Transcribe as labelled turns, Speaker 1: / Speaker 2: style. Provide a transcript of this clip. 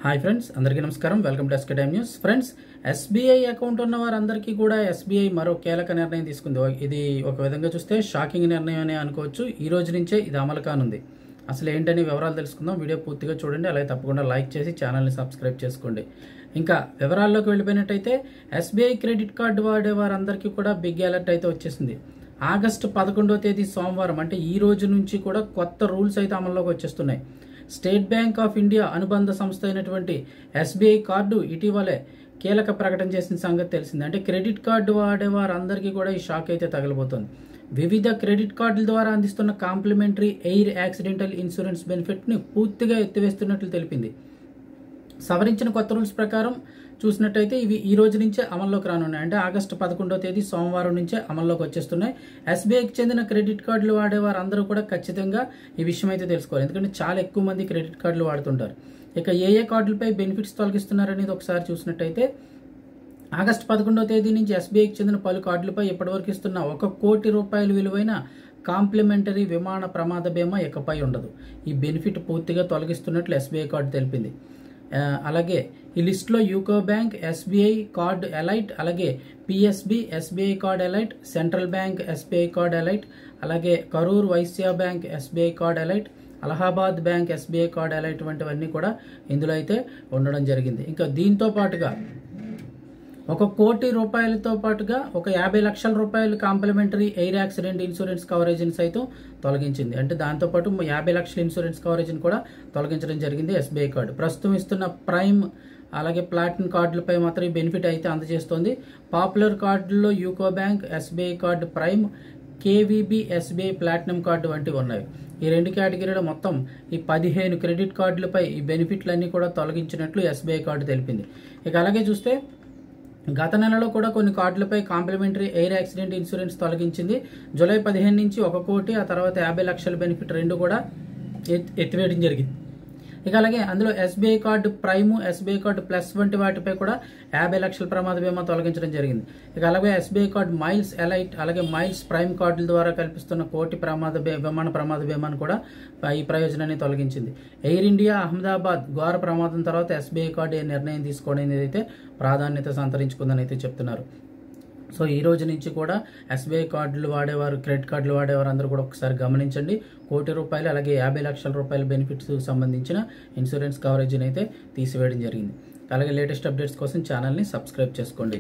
Speaker 1: Hi friends, అందరికీ నమస్కారం. Welcome to SK time news. Friends, SBI account ఉన్న వారందరికీ కూడా ఎస్బీఐ మరో కీలక నిర్ణయం తీసుకుంది. ఇది ఒక విధంగా చూస్తే షాకింగ్ నిర్ణయం అని అనుకోవచ్చు. ఈ రోజు నుంచే ఇది అమలు కానుంది. అసలు ఏంటని వివరాలు తెలుసుకుందాం. వీడియో పూర్తిగా చూడండి, అలాగే తప్పకుండా లైక్ చేసి ఛానల్ని సబ్స్క్రైబ్ చేసుకోండి. ఇంకా వివరాల్లోకి వెళ్ళిపోయినట్టయితే ఎస్బీఐ క్రెడిట్ కార్డు వాడే వారందరికీ కూడా బిగ్ అలర్ట్ అయితే వచ్చేసింది. ఆగస్టు 11వ తేదీ సోమవారం, అంటే ఈ రోజు నుంచి కూడా కొత్త రూల్స్ అయితే అమల్లోకి వచ్చేస్తున్నాయి. స్టేట్ బ్యాంక్ ఆఫ్ ఇండియా అనుబంధ సంస్థ అయినటువంటి ఎస్బీఐ కార్డు ఇటీవలే కీలక ప్రకటన చేసిన సంగతి తెలిసింది. అంటే క్రెడిట్ కార్డు వాడే వారందరికీ కూడా ఈ షాక్ అయితే తగలబోతోంది. వివిధ క్రెడిట్ కార్డుల ద్వారా అందిస్తున్న కాంప్లిమెంటరీ ఎయిర్ యాక్సిడెంటల్ ఇన్సూరెన్స్ బెనిఫిట్ని పూర్తిగా ఎత్తివేస్తున్నట్లు తెలిపింది. సవరించిన కొత్త రూల్స్ ప్రకారం చూసినట్టయితే ఇవి ఈ రోజు నుంచే అమల్లోకి రానున్నాయి. అంటే ఆగస్టు 11వ తేదీ సోమవారం నుంచే అమల్లోకి వచ్చేస్తున్నాయి. ఎస్బీఐకి చెందిన క్రెడిట్ కార్డులు వాడేవారు అందరూ కూడా ఖచ్చితంగా ఈ విషయం అయితే తెలుసుకోవాలి. ఎందుకంటే చాలా ఎక్కువ మంది క్రెడిట్ కార్డులు వాడుతుంటారు. ఇక ఏ కార్డులపై బెనిఫిట్స్ తొలగిస్తున్నారు అనేది ఒకసారి చూసినట్టయితే ఆగస్టు 11వ తేదీ నుంచి ఎస్బీఐకి చెందిన పలు కార్డులపై ఇప్పటివరకు ఇస్తున్న ₹1 కోటి విలువైన కాంప్లిమెంటరీ విమాన ప్రమాద బీమా ఇకపై ఉండదు. ఈ బెనిఫిట్ పూర్తిగా తొలగిస్తున్నట్లు ఎస్బీఐ కార్డు తెలిపింది. అలాగే ఈ లిస్టులో UCO Bank, SBI Card Elite, అలాగే PSB SBI Card Elite, Central Bank SBI Card Elite, అలాగే Karur Vysya Bank SBI Card Elite, Allahabad Bank SBI Card Elite వంటివన్నీ కూడా ఇందులో అయితే ఉండడం జరిగింది. ఇంకా దీంతో పాటుగా ₹1 కోటి పాటుగా ఒక ₹50 లక్షల కాంప్లిమెంటరీ ఎయిర్ యాక్సిడెంట్ ఇన్సూరెన్స్ కవరేజ్ని సైతం తొలగించింది. అంటే దాంతోపాటు 50 లక్షల ఇన్సూరెన్స్ కవరేజ్ని కూడా తొలగించడం జరిగింది ఎస్బీఐ కార్డు. ప్రస్తుతం ఇస్తున్న ప్రైమ్ అలాగే ప్లాటినం కార్డులపై మాత్రం ఈ బెనిఫిట్ అయితే అందజేస్తోంది. పాపులర్ కార్డుల్లో UCO Bank SBI Card Prime, KVB SBI Platinum Card వంటివి ఉన్నాయి. ఈ రెండు కేటగిరీలో మొత్తం ఈ 15 క్రెడిట్ కార్డులపై ఈ బెనిఫిట్లన్నీ కూడా తొలగించినట్లు ఎస్బీఐ కార్డు తెలిపింది. ఇక అలాగే చూస్తే గత నెలలో కూడా కొన్ని కార్డులపై కాంప్లిమెంటరీ ఎయిర్ యాక్సిడెంట్ ఇన్సూరెన్స్ తొలగించింది. జూలై 15 నుంచి ₹1 కోటి, ఆ తర్వాత 50 లక్షల బెనిఫిట్ రెండు కూడా ఎత్తివేయడం జరిగింది. ఇక అలాగే అందులో SBI Card prime, SBI card plus వంటి వాటిపై కూడా 50 లక్షల ప్రమాద బీమా తొలగించడం జరిగింది. ఇక అలాగే ఎస్బీఐ కార్డు మైల్స్ ఎలైట్, అలాగే మైల్స్ ప్రైమ్ కార్డుల ద్వారా కల్పిస్తున్న ₹1 కోటి విమాన ప్రమాద బీమాను కూడా ఈ ప్రయోజనాన్ని తొలగించింది. ఎయిర్ ఇండియా అహ్మదాబాద్ ఘోర ప్రమాదం తర్వాత ఎస్బీఐ కార్డు నిర్ణయం తీసుకోవడం అయితే ప్రాధాన్యత సంతరించుకుందని అయితే చెప్తున్నారు. సో ఈ రోజు నుంచి కూడా ఎస్బీఐ కార్డులు వాడేవారు, క్రెడిట్ కార్డులు వాడేవారు అందరూ కూడా ఒకసారి గమనించండి. ₹1 కోటి అలాగే ₹50 లక్షల బెనిఫిట్స్ సంబంధించిన ఇన్సూరెన్స్ కవరేజీని అయితే తీసివేయడం జరిగింది. అలాగే లేటెస్ట్ అప్డేట్స్ కోసం ఛానల్ని సబ్స్క్రైబ్ చేసుకోండి.